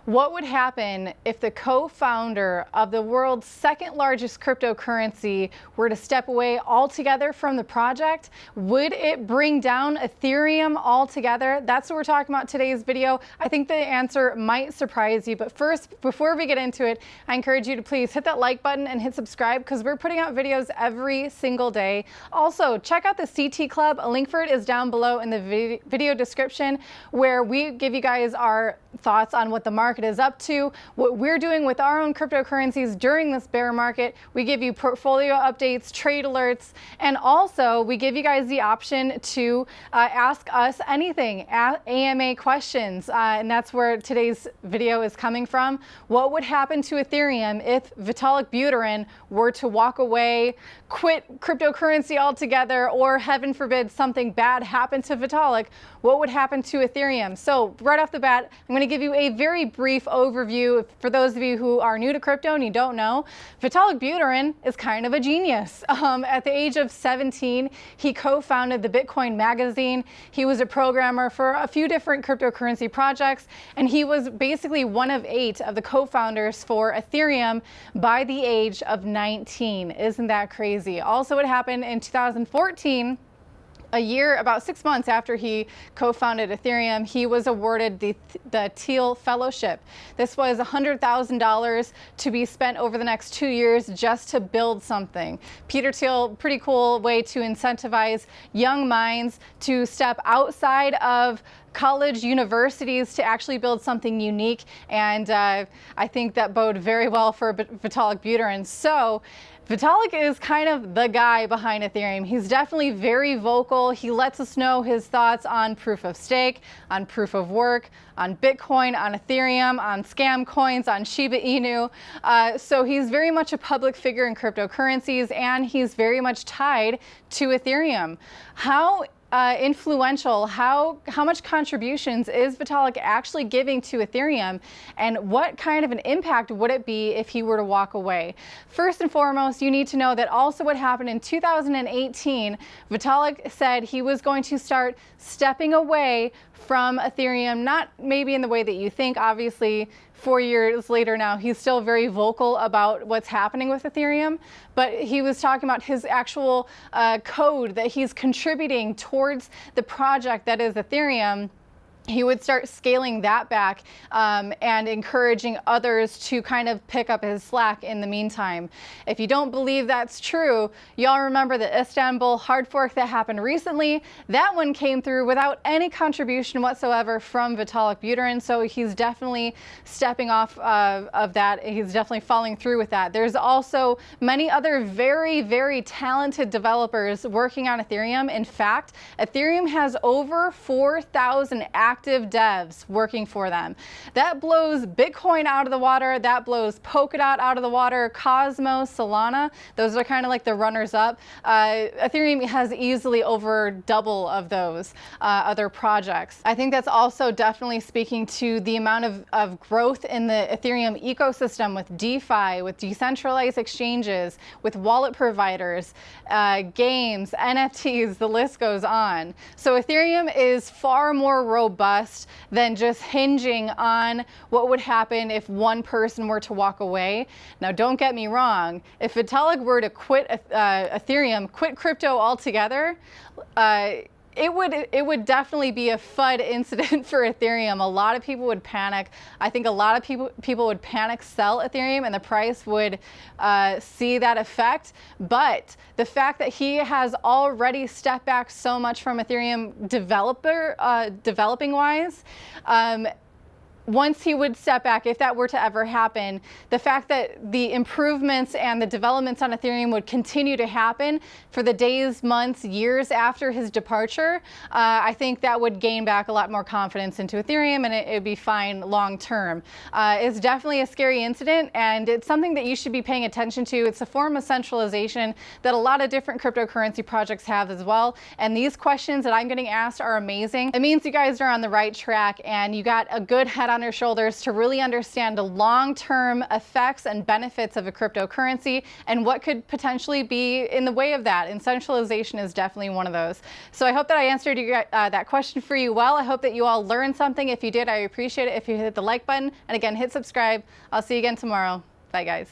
What would happen if the co-founder of the world's second largest cryptocurrency were to step away altogether from the project? Would it bring down Ethereum altogether? That's what we're talking about today's video. I think the answer might surprise you, but first, before we get into it, I encourage you to please hit that like button and hit subscribe because we're putting out videos every single day. Also, check out the CT Club. A link for it is down below in the video description, where we give you guys our thoughts on what the market is up to, what we're doing with our own cryptocurrencies during this bear market. We give you portfolio updates, trade alerts, and also we give you guys the option to ask us anything, AMA questions, and that's where today's video is coming from. What would happen to Ethereum if Vitalik Buterin were to walk away, quit cryptocurrency altogether, or heaven forbid something bad happened to Vitalik? What would happen to Ethereum? So right off the bat, I'm going to give you a very brief overview for those of you who are new to crypto and you don't know. Vitalik Buterin is kind of a genius. At the age of 17, he co-founded the Bitcoin magazine. He was a programmer for a few different cryptocurrency projects, and he was basically one of 8 of the co-founders for Ethereum by the age of 19. Isn't that crazy? Also, what happened in 2014, about 6 months after he co-founded Ethereum, he was awarded the Thiel Fellowship. This was $100,000 to be spent over the next 2 years just to build something. Peter Thiel, pretty cool way to incentivize young minds to step outside of college, universities, to actually build something unique, and I think that bode very well for Vitalik Buterin. So Vitalik is kind of the guy behind Ethereum. He's definitely very vocal. He lets us know his thoughts on proof of stake, on proof of work, on Bitcoin, on Ethereum, on scam coins, on Shiba Inu. So he's very much a public figure in cryptocurrencies, and he's very much tied to Ethereum. How influential, how much contributions is Vitalik actually giving to Ethereum, and what kind of an impact would it be if he were to walk away? First and foremost, you need to know that also what happened in 2018, Vitalik said he was going to start stepping away from Ethereum, not maybe in the way that you think. Obviously, 4 years later now, he's still very vocal about what's happening with Ethereum, but he was talking about his actual code that he's contributing towards the project that is Ethereum. He would start scaling that back and encouraging others to kind of pick up his slack in the meantime. If you don't believe that's true, y'all remember the Istanbul hard fork that happened recently? That one came through without any contribution whatsoever from Vitalik Buterin, so he's definitely stepping off of that. He's definitely following through with that. There's also many other very, very talented developers working on Ethereum. In fact, Ethereum has over 4,000 active devs working for them. That blows Bitcoin out of the water. That blows Polkadot out of the water. Cosmos, Solana, those are kind of like the runners up. Ethereum has easily over double of those other projects. I think that's also definitely speaking to the amount of growth in the Ethereum ecosystem with DeFi, with decentralized exchanges, with wallet providers, games, NFTs, the list goes on. So Ethereum is far more robust than just hinging on what would happen if one person were to walk away. Now, don't get me wrong. If Vitalik were to quit Ethereum, quit crypto altogether, it would definitely be a FUD incident for Ethereum. A lot of people would panic. I think a lot of people would panic sell Ethereum, and the price would see that effect. But the fact that he has already stepped back so much from Ethereum developing wise, once he would step back, if that were to ever happen, the fact that the improvements and the developments on Ethereum would continue to happen for the days, months, years after his departure, I think that would gain back a lot more confidence into Ethereum, and it'd be fine long term. It's definitely a scary incident, and it's something that you should be paying attention to. It's a form of centralization that a lot of different cryptocurrency projects have as well, and these questions that I'm getting asked are amazing. It means you guys are on the right track, and you got a good head on on your shoulders to really understand the long-term effects and benefits of a cryptocurrency and what could potentially be in the way of that. And centralization is definitely one of those. So I hope that I answered that question for you well. I hope that you all learned something. If you did, I appreciate it if you hit the like button. And again, hit subscribe. I'll see you again tomorrow. Bye, guys.